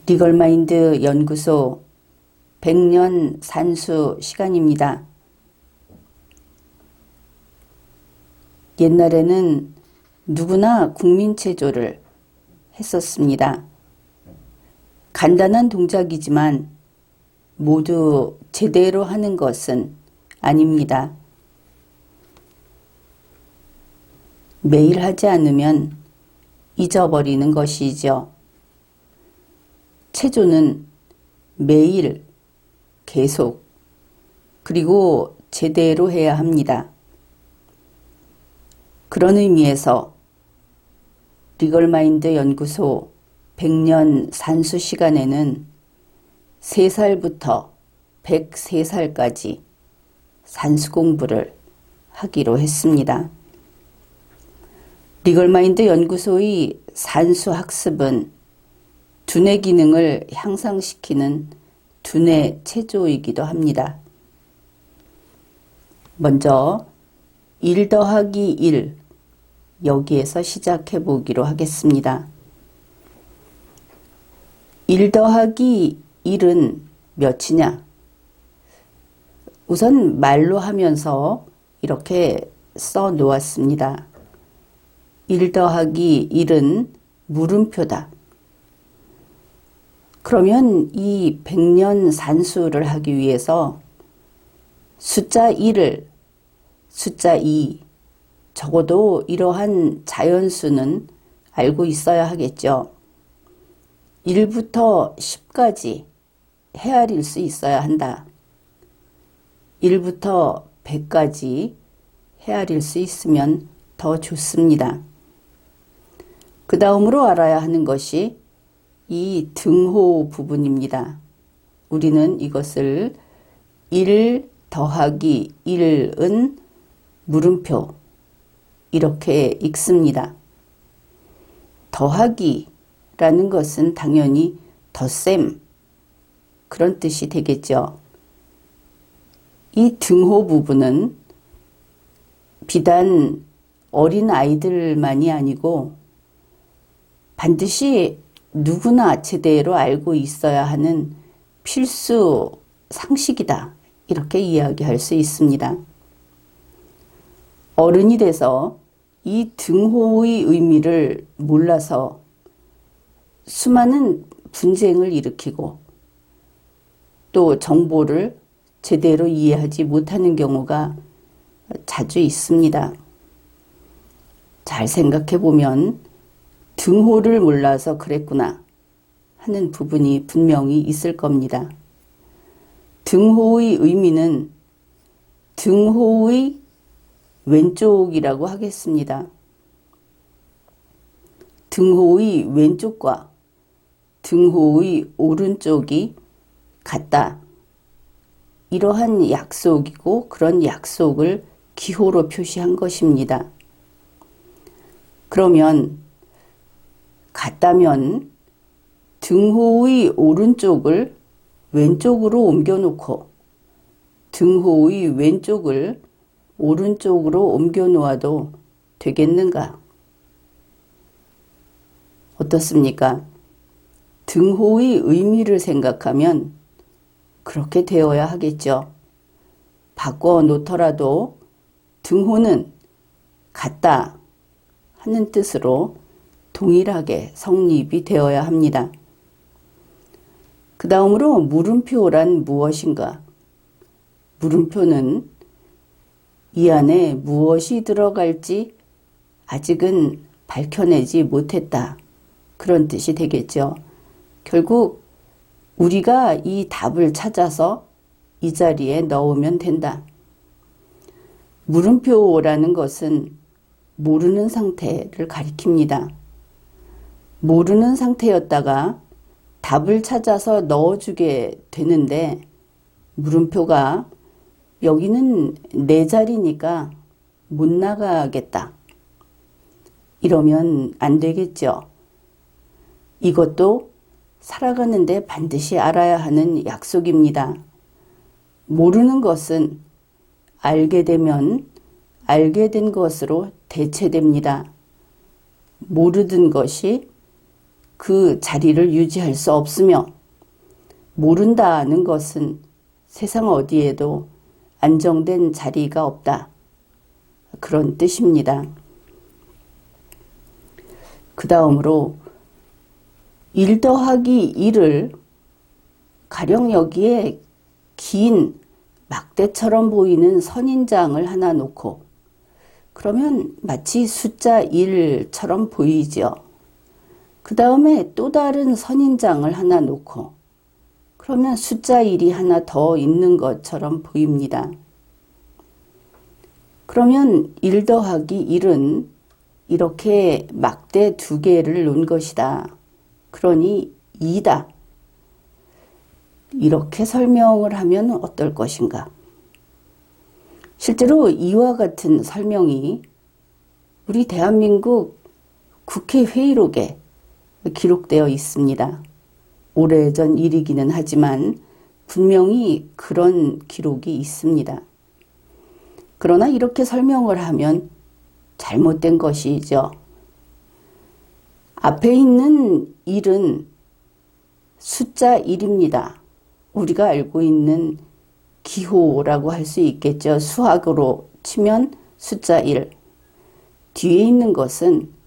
리걸마인드 연구소 100년 산수 시간입니다. 옛날에는 누구나 국민체조를 했었습니다. 간단한 동작이지만 모두 제대로 하는 것은 아닙니다. 매일 하지 않으면 잊어버리는 것이죠. 체조는 매일 계속 그리고 제대로 해야 합니다. 그런 의미에서 리걸마인드 연구소 100년 산수 시간에는 3살부터 103살까지 산수 공부를 하기로 했습니다. 리걸마인드 연구소의 산수 학습은 두뇌 기능을 향상시키는 두뇌 체조이기도 합니다. 먼저 1 더하기 1 여기에서 시작해 보기로 하겠습니다. 1 더하기 1은 몇이냐? 우선 말로 하면서 이렇게 써 놓았습니다. 1 더하기 1은 물음표다. 그러면 이 100년 산수를 하기 위해서 숫자 1을 숫자 2, 적어도 이러한 자연수는 알고 있어야 하겠죠. 1부터 10까지 헤아릴 수 있어야 한다. 1부터 100까지 헤아릴 수 있으면 더 좋습니다. 그 다음으로 알아야 하는 것이 이 등호 부분입니다. 우리는 이것을 1 더하기 1은 물음표 이렇게 읽습니다. 더하기라는 것은 당연히 덧셈 그런 뜻이 되겠죠. 이 등호 부분은 비단 어린 아이들만이 아니고 반드시 누구나 제대로 알고 있어야 하는 필수 상식이다. 이렇게 이야기할 수 있습니다. 어른이 돼서 이 등호의 의미를 몰라서 수많은 분쟁을 일으키고 또 정보를 제대로 이해하지 못하는 경우가 자주 있습니다. 잘 생각해 보면 등호를 몰라서 그랬구나 하는 부분이 분명히 있을 겁니다. 등호의 의미는 등호의 왼쪽이라고 하겠습니다. 등호의 왼쪽과 등호의 오른쪽이 같다. 이러한 약속이고 그런 약속을 기호로 표시한 것입니다. 그러면 같다면 등호의 오른쪽을 왼쪽으로 옮겨놓고 등호의 왼쪽을 오른쪽으로 옮겨 놓아도 되겠는가? 어떻습니까? 등호의 의미를 생각하면 그렇게 되어야 하겠죠. 바꿔 놓더라도 등호는 같다 하는 뜻으로 동일하게 성립이 되어야 합니다. 그 다음으로 물음표란 무엇인가? 물음표는 이 안에 무엇이 들어갈지 아직은 밝혀내지 못했다. 그런 뜻이 되겠죠. 결국 우리가 이 답을 찾아서 이 자리에 넣으면 된다. 물음표라는 것은 모르는 상태를 가리킵니다. 모르는 상태였다가 답을 찾아서 넣어주게 되는데 물음표가 여기는 내 자리니까 못 나가겠다. 이러면 안 되겠죠. 이것도 살아가는데 반드시 알아야 하는 약속입니다. 모르는 것은 알게 되면 알게 된 것으로 대체됩니다. 모르던 것이 그 자리를 유지할 수 없으며 모른다는 것은 세상 어디에도 안정된 자리가 없다. 그런 뜻입니다. 그 다음으로 1 더하기 1을 가령 여기에 긴 막대처럼 보이는 선인장을 하나 놓고 그러면 마치 숫자 1처럼 보이죠. 그 다음에 또 다른 선인장을 하나 놓고 그러면 숫자 1이 하나 더 있는 것처럼 보입니다. 그러면 1 더하기 1은 이렇게 막대 2개를 놓은 것이다. 그러니 2다. 이렇게 설명을 하면 어떨 것인가? 실제로 이와 같은 설명이 우리 대한민국 국회 회의록에 기록되어 있습니다. 오래전 일이기는 하지만 분명히 그런 기록이 있습니다. 그러나 이렇게 설명을 하면 잘못된 것이죠. 앞에 있는 1은 숫자 1입니다. 우리가 알고 있는 기호라고 할 수 있겠죠. 수학으로 치면 숫자 1. 뒤에 있는 것은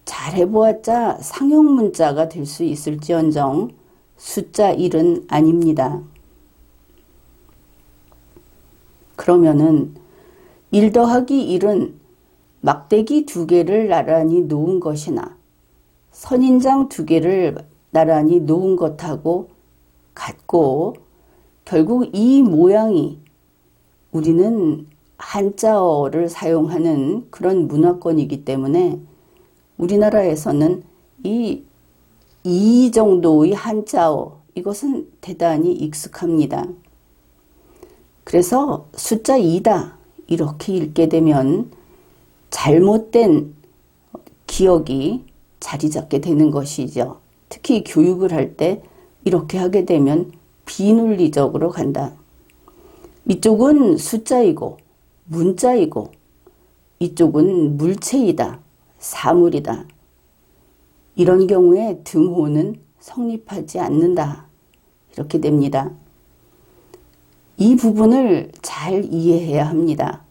잘해보았자 상형 문자가 될 수 있을지언정 숫자 1은 아닙니다. 그러면은 1 더하기 1은 막대기 2개를 나란히 놓은 것이나 선인장 2개를 나란히 놓은 것하고 같고 결국 이 모양이 우리는 한자어를 사용하는 그런 문화권이기 때문에 우리나라에서는 이 정도의 한자어 이것은 대단히 익숙합니다. 그래서 숫자 2다 이렇게 읽게 되면 잘못된 기억이 자리 잡게 되는 것이죠. 특히 교육을 할 때 이렇게 하게 되면 비논리적으로 간다. 이쪽은 숫자이고 문자이고 이쪽은 물체이다. 사물이다. 이런 경우에 등호는 성립하지 않는다. 이렇게 됩니다. 이 부분을 잘 이해해야 합니다.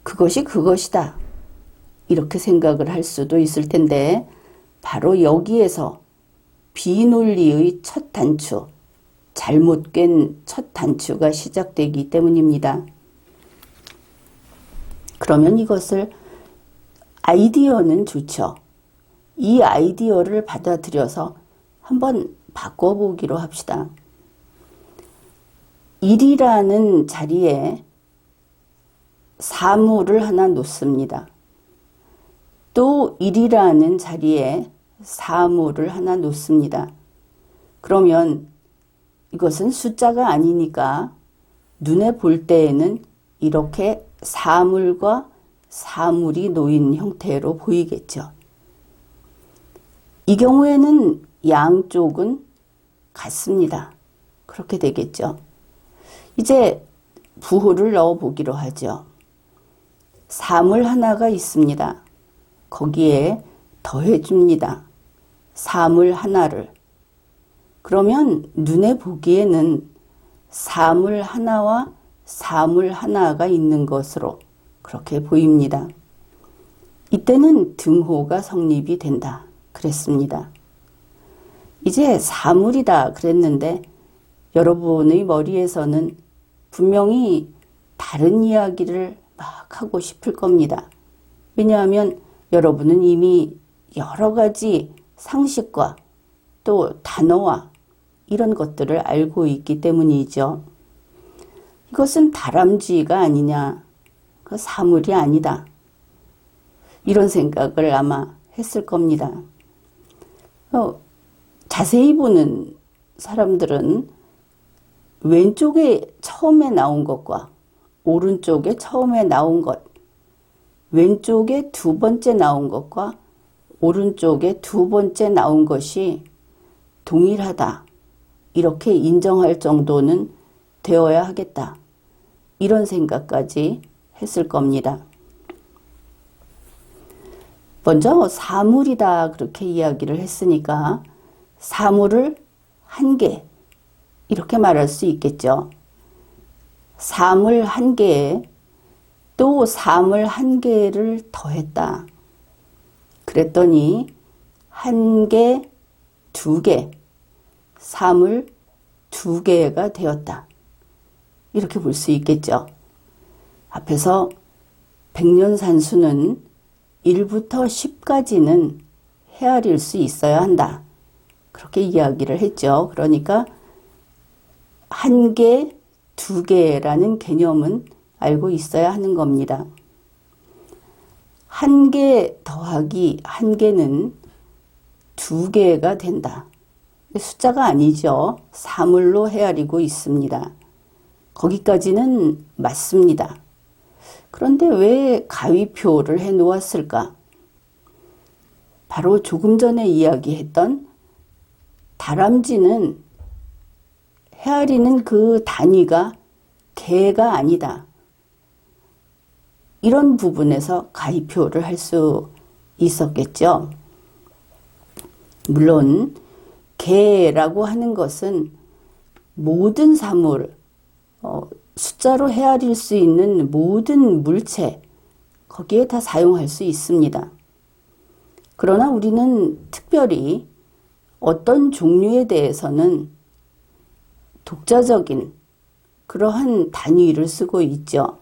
그것이 그것이다. 이렇게 생각을 할 수도 있을 텐데 바로 여기에서 비논리의 첫 단추, 잘못 깬 첫 단추가 시작되기 때문입니다. 그러면 이것을 아이디어는 좋죠. 이 아이디어를 받아들여서 한번 바꿔보기로 합시다. 1이라는 자리에 사물을 하나 놓습니다. 또 1이라는 자리에 사물을 하나 놓습니다. 그러면 이것은 숫자가 아니니까 눈에 볼 때에는 이렇게 사물과 사물이 놓인 형태로 보이겠죠. 이 경우에는 양쪽은 같습니다. 그렇게 되겠죠. 이제 부호를 넣어 보기로 하죠. 사물 하나가 있습니다. 거기에 더해 줍니다. 사물 하나를. 그러면 눈에 보기에는 사물 하나와 사물 하나가 있는 것으로 그렇게 보입니다. 이때는 등호가 성립이 된다. 그랬습니다. 이제 사물이다 그랬는데 여러분의 머리에서는 분명히 다른 이야기를 막 하고 싶을 겁니다. 왜냐하면 여러분은 이미 여러 가지 상식과 또 단어와 이런 것들을 알고 있기 때문이죠. 이것은 다람쥐가 아니냐, 그 사물이 아니다. 이런 생각을 아마 했을 겁니다. 자세히 보는 사람들은 왼쪽에 처음에 나온 것과 오른쪽에 처음에 나온 것, 왼쪽에 두 번째 나온 것과 오른쪽에 두 번째 나온 것이 동일하다. 이렇게 인정할 정도는 되어야 하겠다. 이런 생각까지 했을 겁니다. 먼저 사물이다 그렇게 이야기를 했으니까 사물을 한 개 이렇게 말할 수 있겠죠. 사물 한 개에 또 사물 한 개를 더했다. 그랬더니 한 개, 두 개, 사물 두 개가 되었다. 이렇게 볼 수 있겠죠. 앞에서 백년산수는 1부터 10까지는 헤아릴 수 있어야 한다. 그렇게 이야기를 했죠. 그러니까 한 개, 두 개라는 개념은 알고 있어야 하는 겁니다. 한 개 더하기 한 개는 두 개가 된다. 숫자가 아니죠. 사물로 헤아리고 있습니다. 거기까지는 맞습니다. 그런데 왜 가위표를 해 놓았을까? 바로 조금 전에 이야기했던 다람쥐는 헤아리는 그 단위가 개가 아니다. 이런 부분에서 가위표를 할 수 있었겠죠. 물론 개라고 하는 것은 모든 사물, 숫자로 헤아릴 수 있는 모든 물체, 거기에 다 사용할 수 있습니다. 그러나 우리는 특별히 어떤 종류에 대해서는 독자적인 그러한 단위를 쓰고 있죠.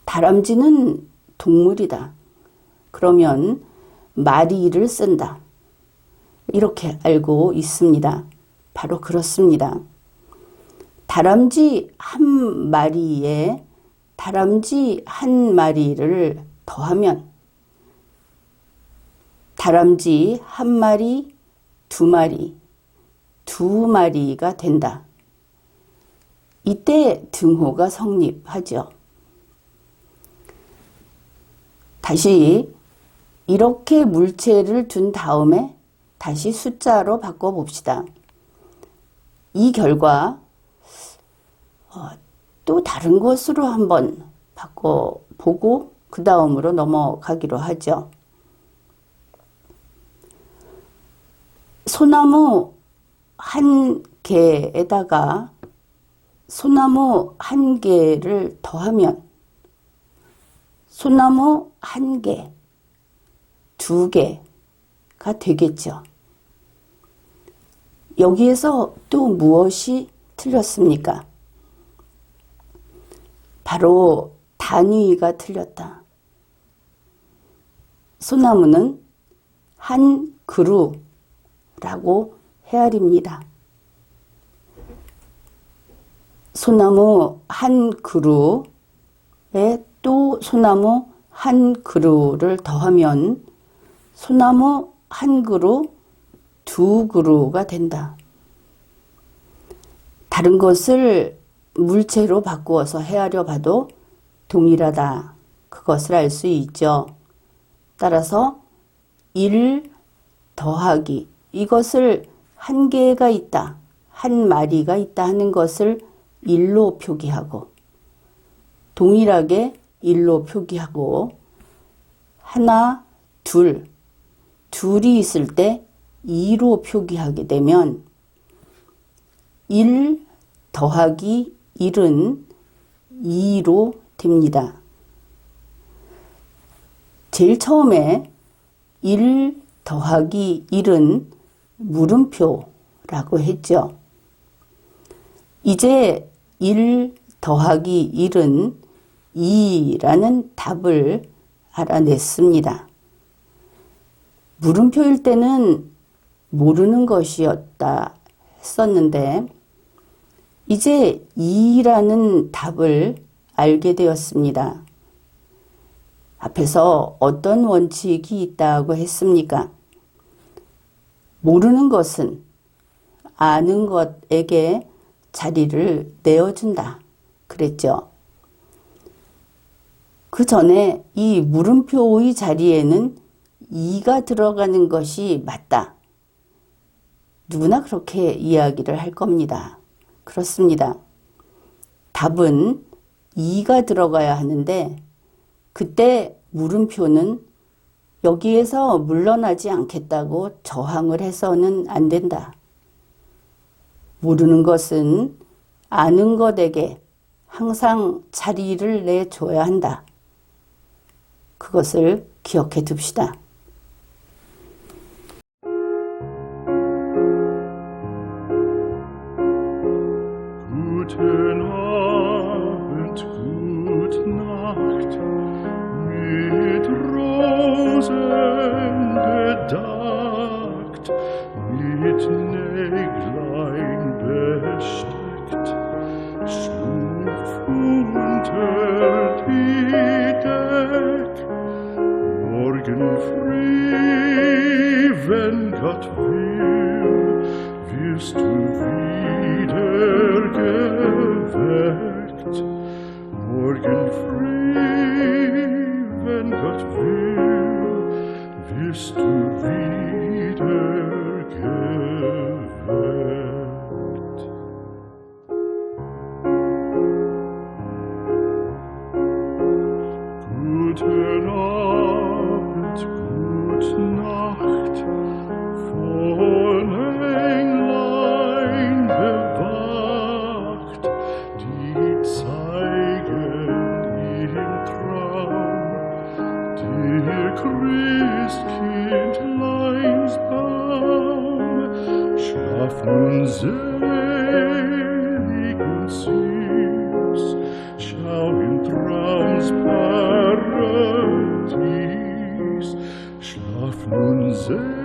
다람쥐는 동물이다. 그러면 마리를 쓴다. 이렇게 알고 있습니다. 바로 그렇습니다. 다람쥐 한 마리에 다람쥐 한 마리를 더하면 다람쥐 한 마리, 두 마리, 두 마리가 된다. 이때 등호가 성립하죠. 다시 이렇게 물체를 둔 다음에 다시 숫자로 바꿔봅시다. 이 결과 또 다른 것으로 한번 바꿔보고 그 다음으로 넘어가기로 하죠. 소나무 한 개에다가 소나무 한 개를 더하면 소나무 한 개, 두 개가 되겠죠. 여기에서 또 무엇이 틀렸습니까? 바로 단위가 틀렸다. 소나무는 한 그루라고 헤아립니다. 소나무 한 그루에 또 소나무 한 그루를 더하면 소나무 한 그루, 두 그루가 된다. 다른 것을 물체로 바꾸어서 헤아려 봐도 동일하다. 그것을 알 수 있죠. 따라서 1 더하기 이것을 한 개가 있다. 한 마리가 있다 하는 것을 1로 표기하고 동일하게 1로 표기하고 하나, 둘이 있을 때 2로 표기하게 되면 1 더하기 1은 2로 됩니다. 제일 처음에 1 더하기 1은 물음표라고 했죠. 이제 1 더하기 1은 2라는 답을 알아냈습니다. 물음표일 때는 모르는 것이었다 했었는데 이제 2라는 답을 알게 되었습니다. 앞에서 어떤 원칙이 있다고 했습니까? 모르는 것은 아는 것에게 자리를 내어준다 그랬죠. 그 전에 이 물음표의 자리에는 2가 들어가는 것이 맞다. 누구나 그렇게 이야기를 할 겁니다. 그렇습니다. 답은 2가 들어가야 하는데 그때 물음표는 여기에서 물러나지 않겠다고 저항을 해서는 안 된다. 모르는 것은 아는 것에게 항상 자리를 내줘야 한다. 그것을 기억해 둡시다. Guten Abend, gute Nacht, mit Rosen bedeckt, mit Näglein besteckt, schlupf unter die Deck. Morgen früh, wenn Gott will, wirst du wieder geweckt. Morgen früh, wenn Gott will, wirst du wieder geweckt. Guten Abend, gute Nacht, von Englein bewacht, die zeigen im Traum dir Christkindleins Baum. Schlaf nun selig und süß, schau im Traums Paradies. Schlaf nun selig